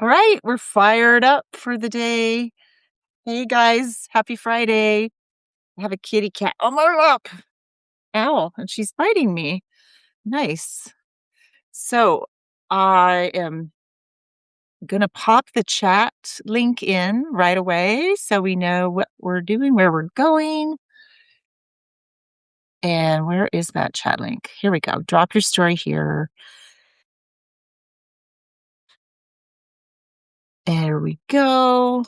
All right, we're fired up for the day. Hey guys, happy Friday. I have a kitty cat on my lap. Ow, and she's biting me. Nice. So I am going to pop the chat link in right away so we know what we're doing, where we're going. And where is that chat link? Here we go. Drop your story here. There we go.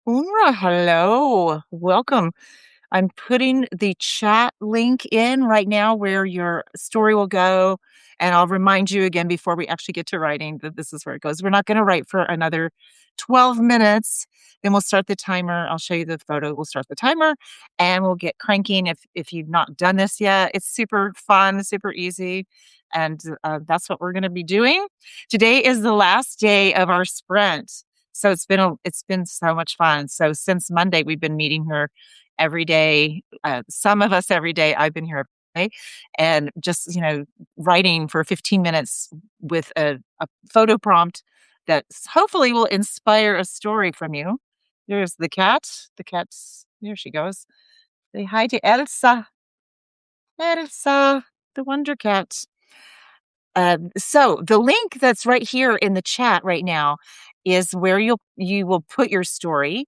Hello. Welcome. I'm putting the chat link in right now where your story will go. And I'll remind you again before we actually get to writing that this is where it goes. We're not going to write for another 12 minutes. Then we'll start the timer. I'll show you the photo. We'll start the timer and we'll get cranking if you've not done this yet. It's super fun, super easy. And that's what we're going to be doing. Today is the last day of our sprint. So it's been so much fun. So since Monday, we've been meeting here every day. Some of us every day. I've been here every day, and just writing for 15 minutes with a photo prompt that hopefully will inspire a story from you. There's the cat. The cat's there. She goes. Say hi to Elsa. Elsa, the Wonder Cat. So the link that's right here in the chat right now is where you will put your story.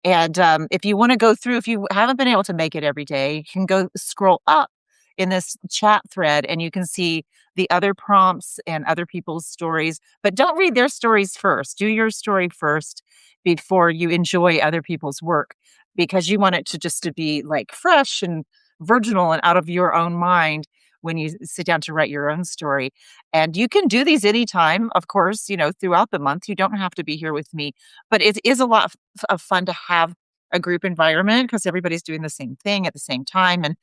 And if you want to go through, if you haven't been able to make it every day, you can go scroll up in this chat thread and you can see the other prompts and other people's stories. But don't read their stories first. Do your story first before you enjoy other people's work, because you want it to be like fresh and virginal and out of your own mind when you sit down to write your own story. And you can do these anytime, of course, throughout the month. You don't have to be here with me, but it is a lot of fun to have a group environment because everybody's doing the same thing at the same time. And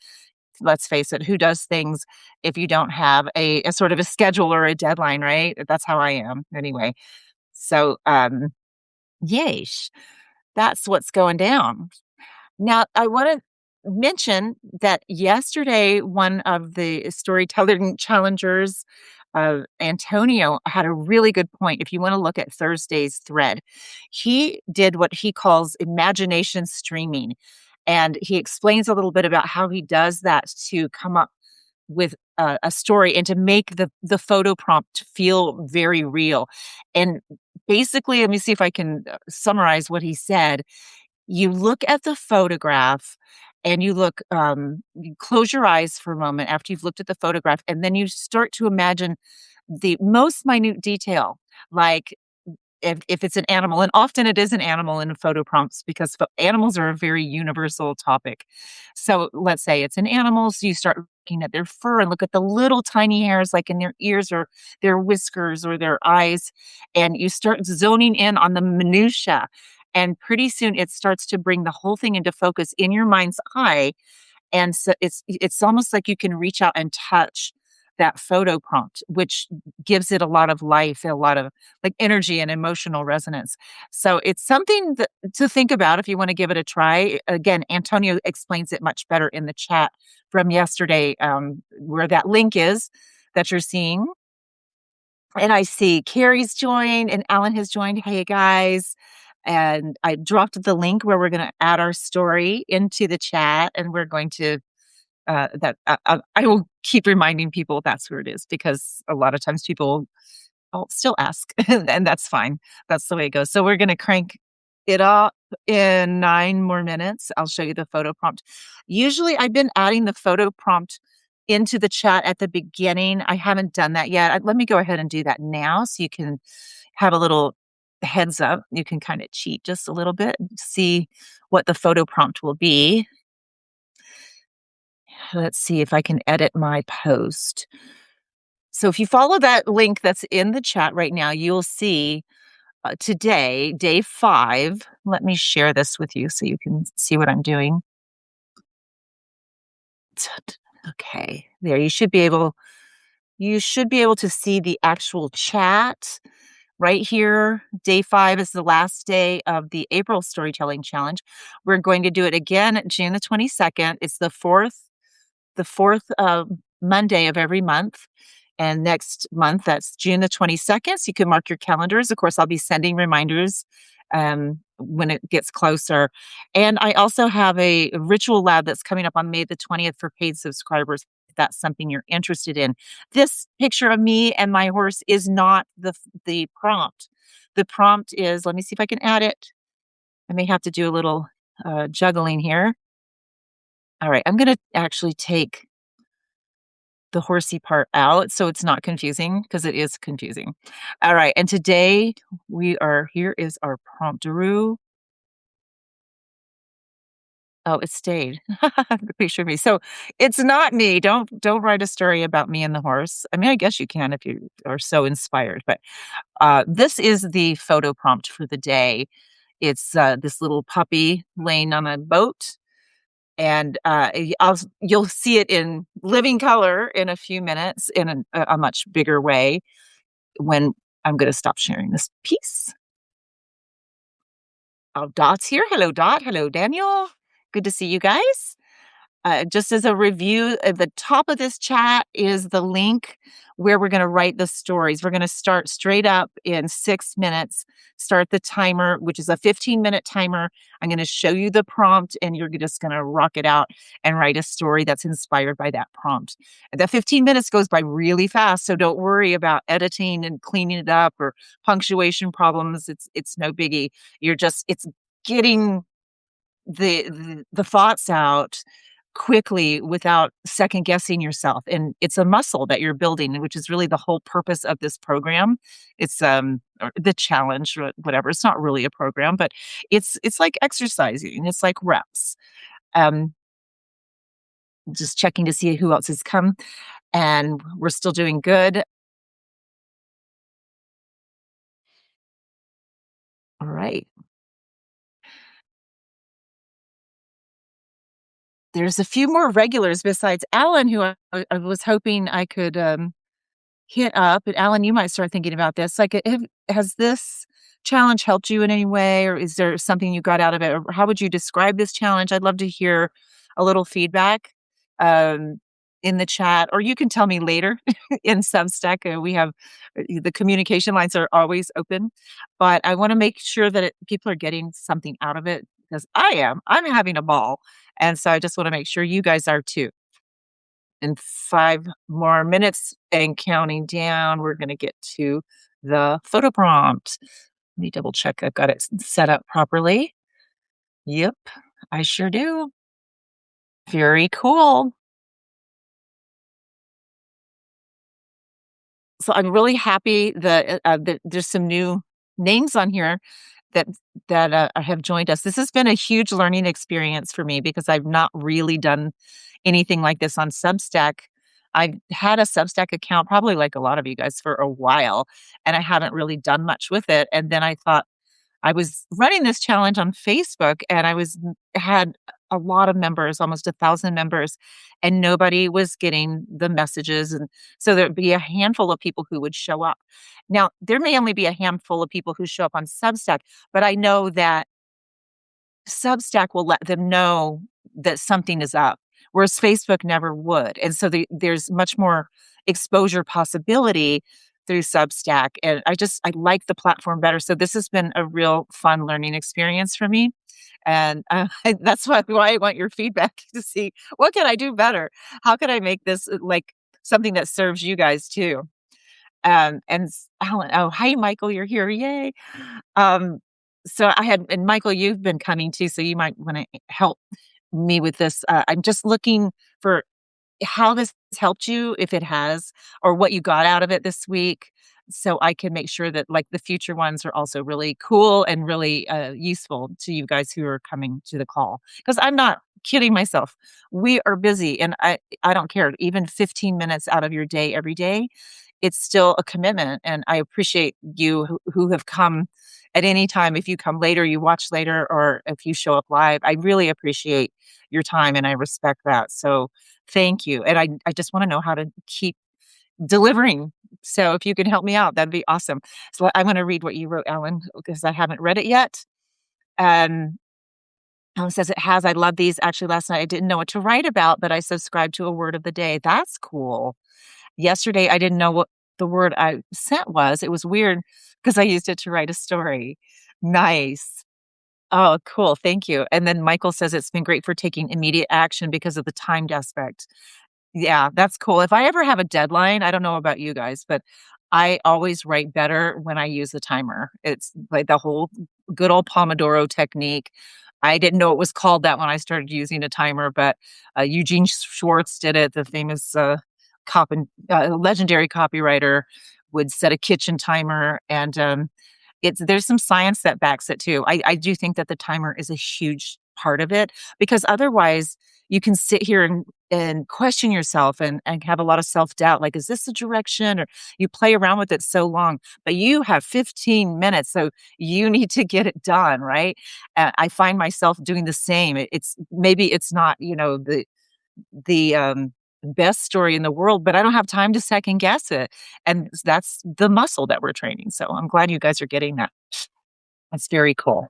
let's face it, who does things if you don't have a sort of a schedule or a deadline, right? That's how I am anyway. So, yeesh, that's what's going down. Now, I want to mention that yesterday, one of the storytelling challengers, Antonio, had a really good point. If you want to look at Thursday's thread, he did what he calls imagination streaming. And he explains a little bit about how he does that to come up with a story and to make the photo prompt feel very real. And basically, let me see if I can summarize what he said. You look at the photograph and you close your eyes for a moment after you've looked at the photograph, and then you start to imagine the most minute detail, like if it's an animal, and often it is an animal in photo prompts because animals are a very universal topic. So let's say it's an animal, so you start looking at their fur and look at the little tiny hairs like in their ears or their whiskers or their eyes, and you start zoning in on the minutia. And pretty soon it starts to bring the whole thing into focus in your mind's eye. And so it's almost like you can reach out and touch that photo prompt, which gives it a lot of life, a lot of like energy and emotional resonance. So it's something to think about if you want to give it a try. Again, Antonio explains it much better in the chat from yesterday, where that link is that you're seeing. And I see Carrie's joined and Alan has joined. Hey guys. And I dropped the link where we're going to add our story into the chat, and we're going to I will keep reminding people that's where it is, because a lot of times people will still ask, and that's fine. That's the way it goes. So we're going to crank it up in 9 more minutes. I'll show you the photo prompt. Usually I've been adding the photo prompt into the chat at the beginning. I haven't done that yet. Let me go ahead and do that now so you can have a little heads up. You can kind of cheat just a little bit and see what the photo prompt will be. Let's see if I can edit my post. So if you follow that link that's in the chat right now, you'll see today, day 5. Let me share this with you so you can see what I'm doing. Okay, there you should be able to see the actual chat right here. Day 5 is the last day of the April Storytelling Challenge. We're going to do it again June the 22nd. It's the fourth Monday of every month. And next month, that's June the 22nd. So you can mark your calendars. Of course, I'll be sending reminders when it gets closer. And I also have a ritual lab that's coming up on May the 20th for paid subscribers. If that's something you're interested in. This picture of me and my horse is not the prompt. The prompt is, let me see if I can add it. I may have to do a little juggling here. All right, I'm going to actually take the horsey part out so it's not confusing because it is confusing. All right, and today here is our prompteroo. Oh, it stayed. The picture of me. So it's not me. Don't write a story about me and the horse. I mean, I guess you can if you are so inspired, but this is the photo prompt for the day. It's this little puppy laying on a boat, and you'll see it in living color in a few minutes in a much bigger way when I'm going to stop sharing this piece. Oh, Dot's here. Hello, Dot. Hello, Daniel. Good to see you guys. Just as a review, at the top of this chat is the link where we're going to write the stories. We're going to start straight up in 6 minutes, start the timer, which is a 15-minute timer. I'm going to show you the prompt, and you're just going to rock it out and write a story that's inspired by that prompt. The 15 minutes goes by really fast, so don't worry about editing and cleaning it up or punctuation problems. It's no biggie. It's getting the thoughts out quickly without second guessing yourself, and it's a muscle that you're building, which is really the whole purpose of this program. It's or the challenge or whatever. It's not really a program, but it's like exercising. It's like reps. um just checking to see who else has come, and we're still doing good. All right, there's a few more regulars besides Alan who I was hoping I could hit up. And Alan, you might start thinking about this. Like, has this challenge helped you in any way, or is there something you got out of it? Or how would you describe this challenge? I'd love to hear a little feedback um, in the chat, or you can tell me later in Substack. We have the communication lines are always open, but I want to make sure that people are getting something out of it because I am. I'm having a ball, and so I just want to make sure you guys are too. In 5 more minutes and counting down, we're gonna get to the photo prompt. Let me double check I've got it set up properly. Yep, I sure do. Very cool. So I'm really happy that there's some new names on here that have joined us. This has been a huge learning experience for me because I've not really done anything like this on Substack. I've had a Substack account probably like a lot of you guys for a while, and I haven't really done much with it. And then I thought I was running this challenge on Facebook, and had a lot of members, almost 1,000 members, and nobody was getting the messages, and so there'd be a handful of people who would show up. Now, there may only be a handful of people who show up on Substack, but I know that Substack will let them know that something is up, whereas Facebook never would. And so there's much more exposure possibility through Substack. And I like the platform better. So this has been a real fun learning experience for me. And that's why I want your feedback to see what can I do better? How can I make this like something that serves you guys too? Alan, oh, hi, Michael, you're here. Yay. Um, and Michael, you've been coming too, so you might want to help me with this. I'm just looking for how this has helped you, if it has, or what you got out of it this week, so I can make sure that like the future ones are also really cool and really useful to you guys who are coming to the call. Because I'm not kidding myself. We are busy, and I don't care. Even 15 minutes out of your day every day, it's still a commitment. And I appreciate you who have come at any time. If you come later, you watch later, or if you show up live, I really appreciate your time and I respect that. So thank you. And I just want to know how to keep delivering. So if you can help me out, that'd be awesome. So I'm going to read what you wrote, Alan, because I haven't read it yet. Um, Alan says it has. I love these. Actually, last night I didn't know what to write about, but I subscribed to a word of the day. That's cool. Yesterday, I didn't know what the word I sent was. It was weird because I used it to write a story. Nice. Oh, cool. Thank you. And then Michael says it's been great for taking immediate action because of the timed aspect. Yeah, that's cool. If I ever have a deadline, I don't know about you guys, but I always write better when I use the timer. It's like the whole good old Pomodoro technique. I didn't know it was called that when I started using a timer, but Eugene Schwartz did it. The famous legendary copywriter would set a kitchen timer, and there's some science that backs it too. I do think that the timer is a huge part of it because otherwise you can sit here and question yourself and have a lot of self-doubt, like, "Is this the direction?" Or you play around with it so long, but you have 15 minutes, so you need to get it done, right? I find myself doing the same. Maybe it's not, the best story in the world, but I don't have time to second guess it, and that's the muscle that we're training, so I'm glad you guys are getting that. That's very cool.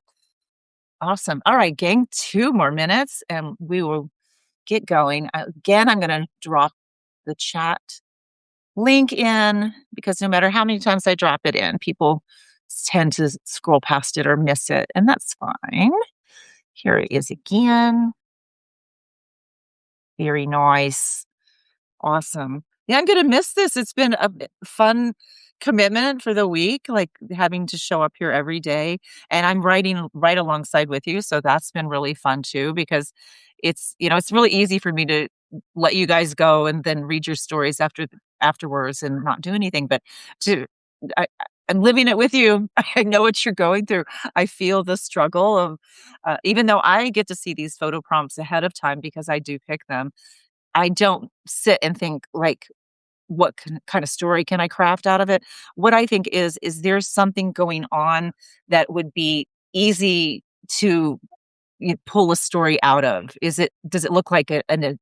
Awesome. Alright, gang, 2 more minutes, and we will get going. Again, I'm gonna drop the chat link in because no matter how many times I drop it in, people tend to scroll past it or miss it, and that's fine. Here it is again. Very nice. Awesome. Yeah, I'm gonna miss this. It's been a fun commitment for the week, like having to show up here every day, and I'm writing right alongside with you, so that's been really fun too because it's really easy for me to let you guys go and then read your stories afterwards and not do anything, but to I'm living it with you. I know what you're going through. I feel the struggle of, even though I get to see these photo prompts ahead of time because I do pick them, I don't sit and think like, what kind of story can I craft out of it? What I think is there something going on that would be easy to pull a story out of? Does it look like an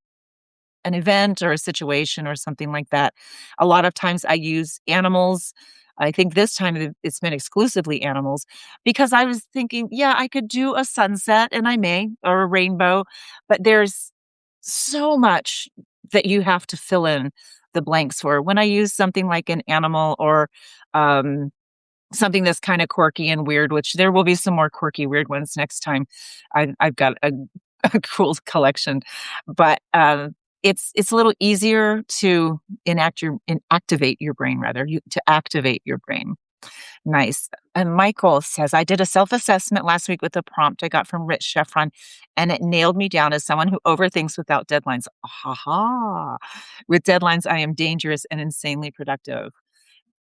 event or a situation or something like that? A lot of times I use animals. I think this time it's been exclusively animals because I was thinking, yeah, I could do a sunset and I may, or a rainbow, but there's so much that you have to fill in the blanks for. When I use something like an animal or um, something that's kind of quirky and weird, which there will be some more quirky, weird ones next time. I've got a cool collection, but it's a little easier to inactivate your brain rather to activate your brain. Nice. And Michael says, I did a self assessment last week with a prompt I got from Rich Sheffron, and it nailed me down as someone who overthinks without deadlines. Ha ha. With deadlines, I am dangerous and insanely productive.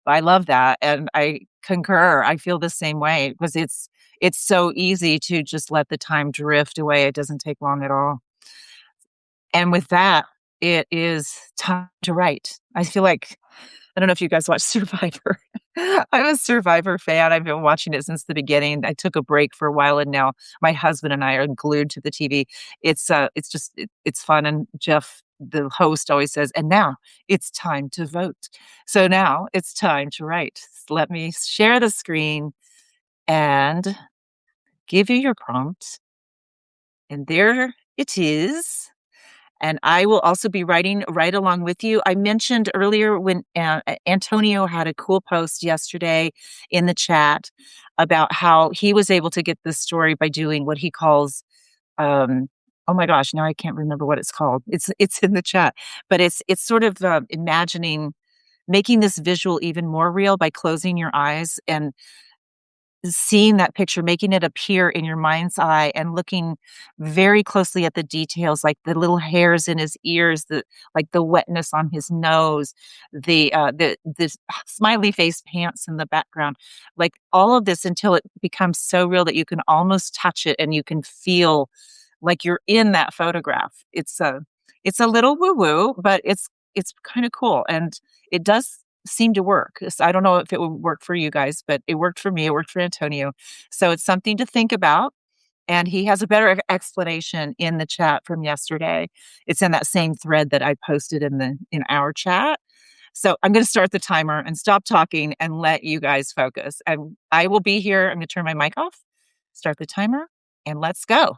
I love that. And I concur. I feel the same way because it's so easy to just let the time drift away. It doesn't take long at all. And with that, it is time to write. I feel like I don't know if you guys watch Survivor. I'm a Survivor fan. I've been watching it since the beginning. I took a break for a while, and now my husband and I are glued to the TV. It's fun. And Jeff, the host, always says, "And now it's time to vote." So now it's time to write. Let me share the screen and give you your prompt. And there it is. And I will also be writing right along with you. I mentioned earlier when Antonio had a cool post yesterday in the chat about how he was able to get this story by doing what he calls, um, oh my gosh, now I can't remember what it's called. It's in the chat, but it's sort of imagining making this visual even more real by closing your eyes and seeing that picture, making it appear in your mind's eye and looking very closely at the details, like the little hairs in his ears, the wetness on his nose, the smiley face pants in the background, like all of this until it becomes so real that you can almost touch it and you can feel like you're in that photograph. It's a little woo woo, but it's kind of cool and it does seem to work. I don't know if it would work for you guys, but it worked for me. It worked for Antonio. So it's something to think about. And he has a better explanation in the chat from yesterday. It's in that same thread that I posted in our chat. So I'm going to start the timer and stop talking and let you guys focus. And I will be here. I'm going to turn my mic off, start the timer, and let's go.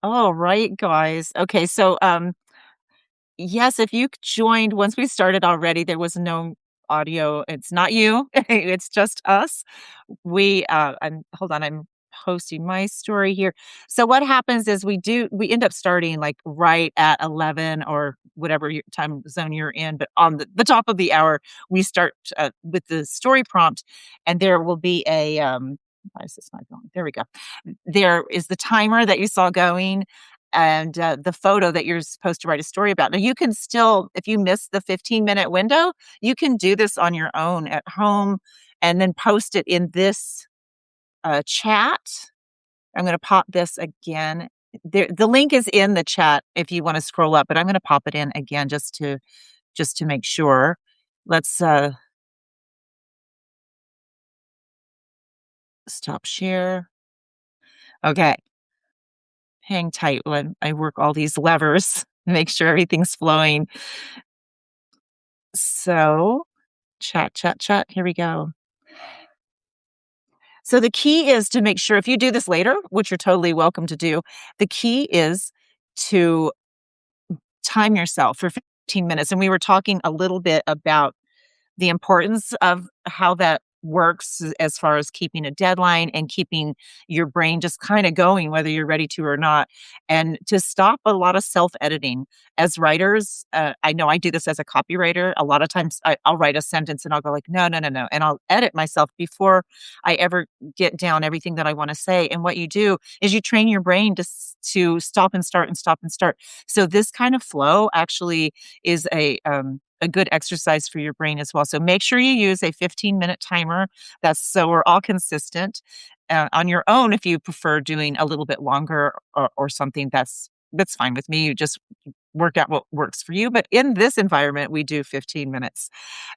All right, guys. Okay, so, yes, if you joined once we started already, there was no audio. It's not you, it's just us. I'm hold on, I'm posting my story here. So what happens is we end up starting, like, right at 11 or whatever your time zone you're in, but on the top of the hour, we start, with the story prompt, and there will be why is this not going? There we go. There is the timer that you saw going and, the photo that you're supposed to write a story about. Now you can still if you miss the 15-minute window, you can do this on your own at home and then post it in this, chat. I'm gonna pop this again. The link is in the chat if you wanna scroll up, but I'm gonna pop it in again just to make sure. Let's, stop share. Okay, hang tight while I work all these levers, make sure everything's flowing. So, chat, chat, chat, here we go. So the key is to make sure if you do this later, which you're totally welcome to do, the key is to time yourself for 15 minutes. And we were talking a little bit about the importance of how that works as far as keeping a deadline and keeping your brain just kind of going, whether you're ready to or not, and to stop a lot of self editing. As writers, I know I do this as a copywriter. A lot of times I'll write a sentence and I'll go like, no, no, no, no. And I'll edit myself before I ever get down everything that I want to say. And what you do is you train your brain to stop and start and stop and start. So this kind of flow actually is a good exercise for your brain as well. So make sure you use a 15-minute timer. That's so we're all consistent. On your own, if you prefer doing a little bit longer or something, that's fine with me. You just work out what works for you. But in this environment, we do 15 minutes.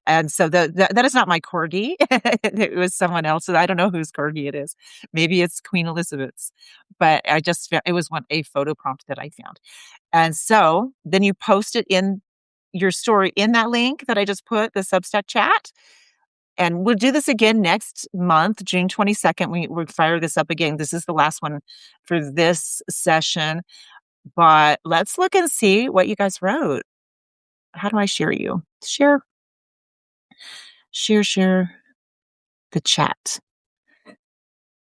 And so that is not my corgi. It was someone else's. I don't know whose corgi it is. Maybe it's Queen Elizabeth's. But it was a photo prompt that I found. And so then you post it in your story in that link that I just put, the Substack chat. And we'll do this again next month, June 22nd. We fire this up again. This is the last one for this session. But let's look and see what you guys wrote. How do I share you? Share the chat.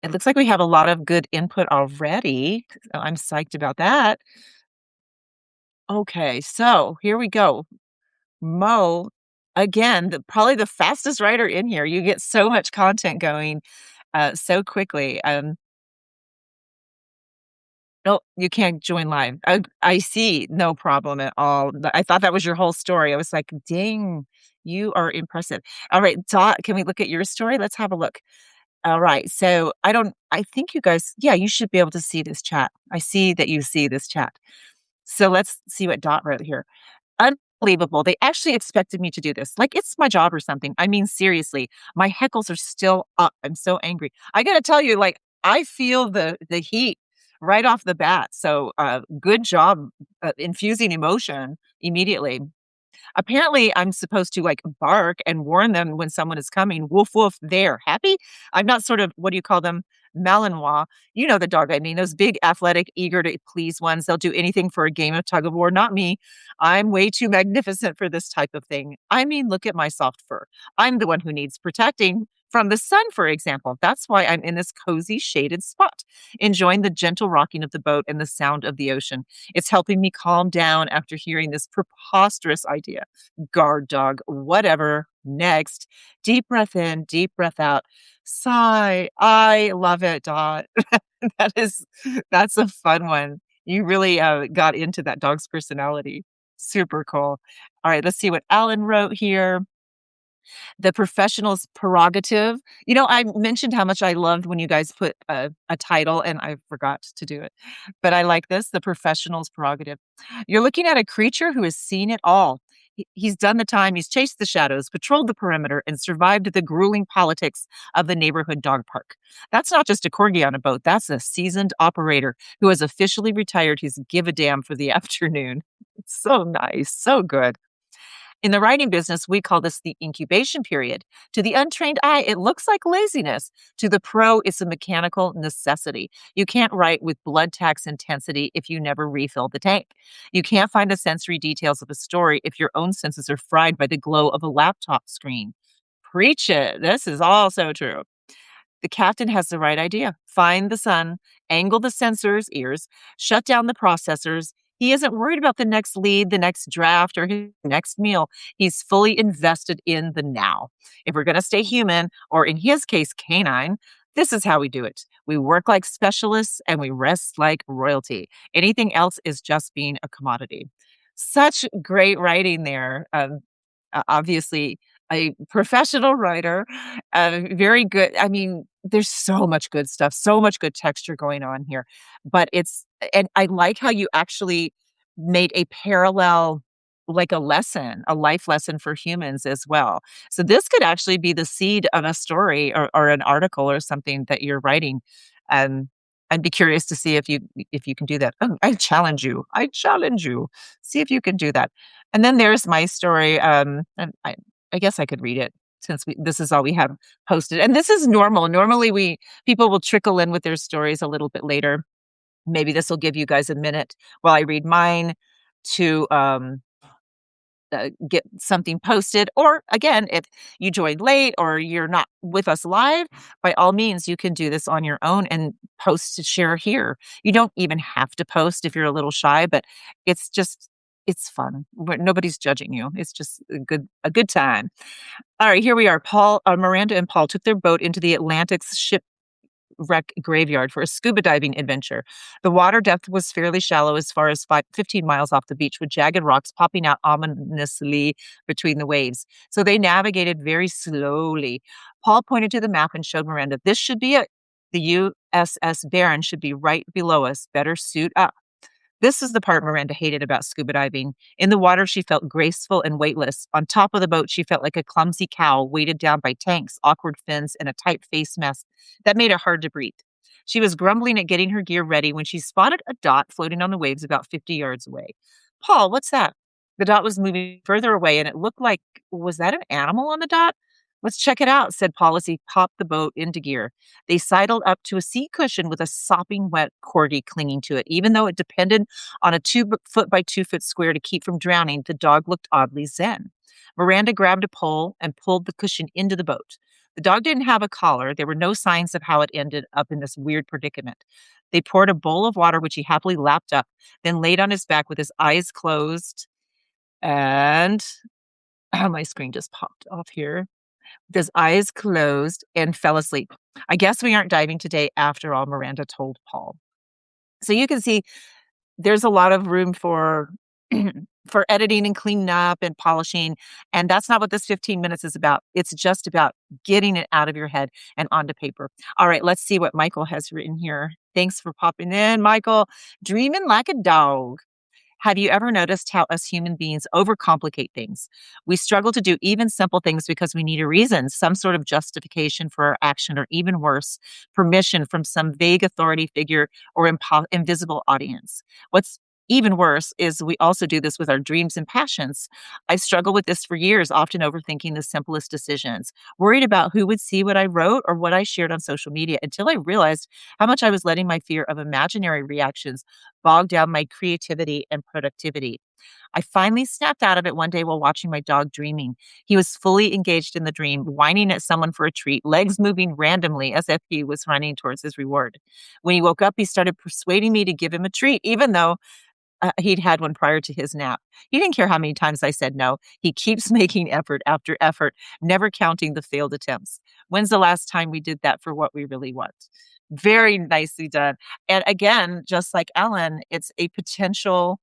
It looks like we have a lot of good input already. So I'm psyched about that. Okay, so here we go. Mo, again, probably the fastest writer in here. You get so much content going so quickly. No, you can't join live. I see. No problem at all. I thought that was your whole story. I was like, dang, you are impressive. All right, Dot, can we look at your story? Let's have a look. All right. So I think you guys, yeah, you should be able to see this chat. I see that you see this chat. So let's see what Dot wrote here. Unbelievable. They actually expected me to do this. Like it's my job or something. I mean, seriously, my heckles are still up. I'm so angry. I got to tell you, like, I feel the heat right off the bat. So, good job infusing emotion immediately. Apparently, I'm supposed to, like, bark and warn them when someone is coming. "Woof, woof, there. Happy?" I'm not sort of what do you call them? Malinois. You know the dog I mean, those big, athletic, eager to please ones. They'll do anything for a game of tug of war. Not me. I'm way too magnificent for this type of thing. I mean, look at my soft fur. I'm the one who needs protecting from the sun, for example. That's why I'm in this cozy, shaded spot, enjoying the gentle rocking of the boat and the sound of the ocean. It's helping me calm down after hearing this preposterous idea. Guard dog, whatever. Next. Deep breath in, deep breath out. Sigh. I love it, Dot. That is that's a fun one. You really got into that dog's personality. Super cool. All right, let's see what Alan wrote here. The professional's prerogative. You know, I mentioned how much I loved when you guys put a title, and I forgot to do it. But I like this, the professional's prerogative. You're looking at a creature who has seen it all. He's done the time, he's chased the shadows, patrolled the perimeter, and survived the grueling politics of the neighborhood dog park. That's not just a corgi on a boat, that's a seasoned operator who has officially retired his give a damn for the afternoon. It's so nice, so good. In the writing business, we call this the incubation period. To the untrained eye, it looks like laziness. To the pro, it's a mechanical necessity. You can't write with blood tax intensity if you never refill the tank. You can't find the sensory details of a story if your own senses are fried by the glow of a laptop screen. Preach it. This is all so true. The captain has the right idea. Find the sun, angle the sensors, ears, shut down the processors. He isn't worried about the next lead, the next draft, or his next meal. He's fully invested in the now. If we're going to stay human, or in his case, canine, this is how we do it. We work like specialists and we rest like royalty. Anything else is just being a commodity. Such great writing there. Obviously, a professional writer, very good. I mean, there's so much good stuff, so much good texture going on here. But and I like how you actually made a parallel, like a lesson, a life lesson for humans as well. So this could actually be the seed of a story or an article or something that you're writing. Um, I'd be curious to see if you can do that. Oh, I challenge you. I challenge you. See if you can do that. And then there's my story. And I guess I could read it since this is all we have posted. And this is normal. Normally, people will trickle in with their stories a little bit later. Maybe this will give you guys a minute while I read mine to get something posted. Or again, if you joined late or you're not with us live, by all means, you can do this on your own and post to share here. You don't even have to post if you're a little shy, but it's just it's fun. Nobody's judging you. It's just a good time. All right, here we are. Miranda and Paul took their boat into the Atlantic's shipwreck graveyard for a scuba diving adventure. The water depth was fairly shallow, as far as 15 miles off the beach, with jagged rocks popping out ominously between the waves. So they navigated very slowly. Paul pointed to the map and showed Miranda, "This should be it. The USS Baron should be right below us. Better suit up." This is the part Miranda hated about scuba diving. In the water, she felt graceful and weightless. On top of the boat, she felt like a clumsy cow weighted down by tanks, awkward fins, and a tight face mask that made it hard to breathe. She was grumbling at getting her gear ready when she spotted a dot floating on the waves about 50 yards away. "Paul, what's that?" The dot was moving further away, and it looked like, was that an animal on the dot? "Let's check it out," said Paul as he popped the boat into gear. They sidled up to a seat cushion with a sopping wet corgi clinging to it. Even though it depended on a 2 foot by 2 foot square to keep from drowning, the dog looked oddly zen. Miranda grabbed a pole and pulled the cushion into the boat. The dog didn't have a collar. There were no signs of how it ended up in this weird predicament. They poured a bowl of water, which he happily lapped up, then laid on his back with his eyes closed. And my screen just popped off here. With his eyes closed and fell asleep. "I guess we aren't diving today after all," Miranda told Paul. So you can see there's a lot of room for for editing and cleaning up and polishing, and that's not what this 15 minutes is about. It's just about getting it out of your head and onto paper. All right, let's see what Michael has written here. Thanks for popping in, Michael. "Dreaming like a dog." Have you ever noticed how us human beings overcomplicate things? We struggle to do even simple things because we need a reason, some sort of justification for our action, or even worse, permission from some vague authority figure or invisible audience. What's even worse is we also do this with our dreams and passions. I struggled with this for years, often overthinking the simplest decisions, worried about who would see what I wrote or what I shared on social media, until I realized how much I was letting my fear of imaginary reactions bog down my creativity and productivity. I finally snapped out of it one day while watching my dog dreaming. He was fully engaged in the dream, whining at someone for a treat, legs moving randomly as if he was running towards his reward. When he woke up, he started persuading me to give him a treat, even though he'd had one prior to his nap. He didn't care how many times I said no. He keeps making effort after effort, never counting the failed attempts. When's the last time we did that for what we really want? Very nicely done. And again, just like Ellen, it's a potential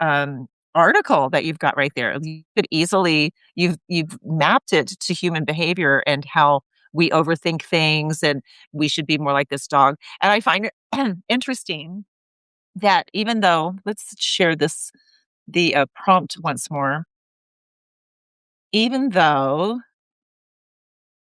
article that you've got right there. You could easily you've mapped it to human behavior and how we overthink things, and we should be more like this dog. And I find it interesting that even though, let's share the prompt once more. Even though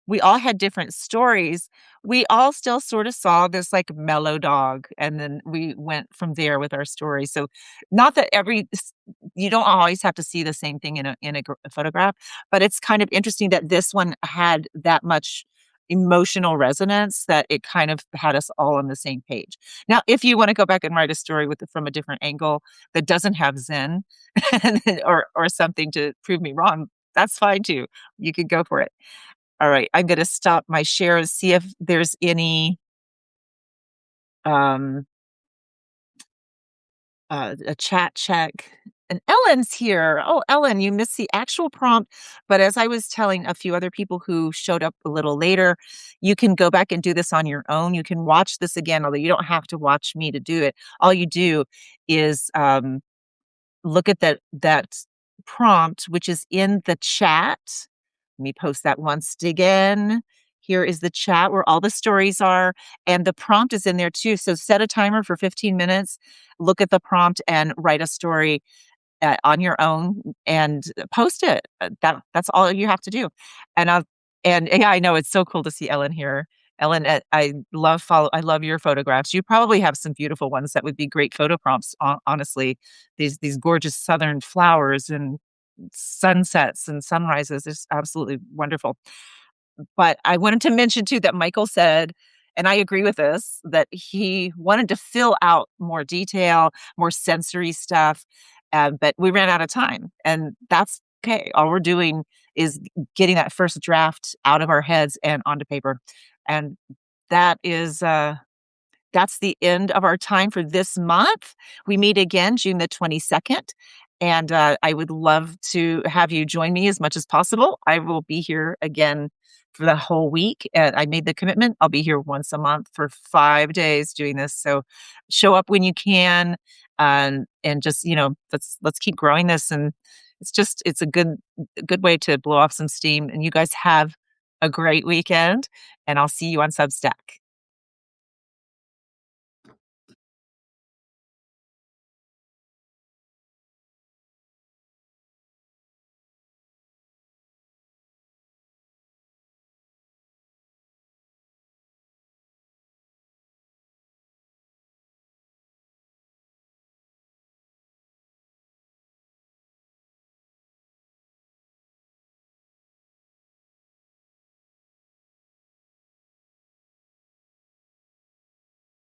we all had different stories. We all still sort of saw this, like, mellow dog, and then we went from there with our story. So, not that every s you don't always have to see the same thing in a photograph, but it's kind of interesting that this one had that much emotional resonance that it kind of had us all on the same page. Now, if you wanna go back and write a story with from a different angle that doesn't have Zen or something to prove me wrong, that's fine too. You could go for it. All right, I'm gonna stop my share and see if there's any, um, a chat check. And Ellen's here. Oh, Ellen, you missed the actual prompt, but as I was telling a few other people who showed up a little later, you can go back and do this on your own. You can watch this again, although you don't have to watch me to do it. All you do is, look at that prompt, which is in the chat. Let me post that once again. Here is the chat where all the stories are, and the prompt is in there too. So set a timer for 15 minutes, look at the prompt, and write a story on your own and post it. That's all you have to do. And yeah, I know it's so cool to see Ellen here. Ellen, I love your photographs. You probably have some beautiful ones that would be great photo prompts. Honestly, these gorgeous southern flowers and sunsets and sunrises is absolutely wonderful. But I wanted to mention too that Michael said, and I agree with this, that he wanted to fill out more detail, more sensory stuff, but we ran out of time, and that's okay. All we're doing is getting that first draft out of our heads and onto paper, and that is, that's the end of our time for this month. We meet again June the 22nd, and, I would love to have you join me as much as possible. I will be here again for the whole week, and I made the commitment. I'll be here once a month for 5 days doing this, so show up when you can, and just, let's keep growing this, and it's a good way to blow off some steam, and you guys have a great weekend, and I'll see you on Substack.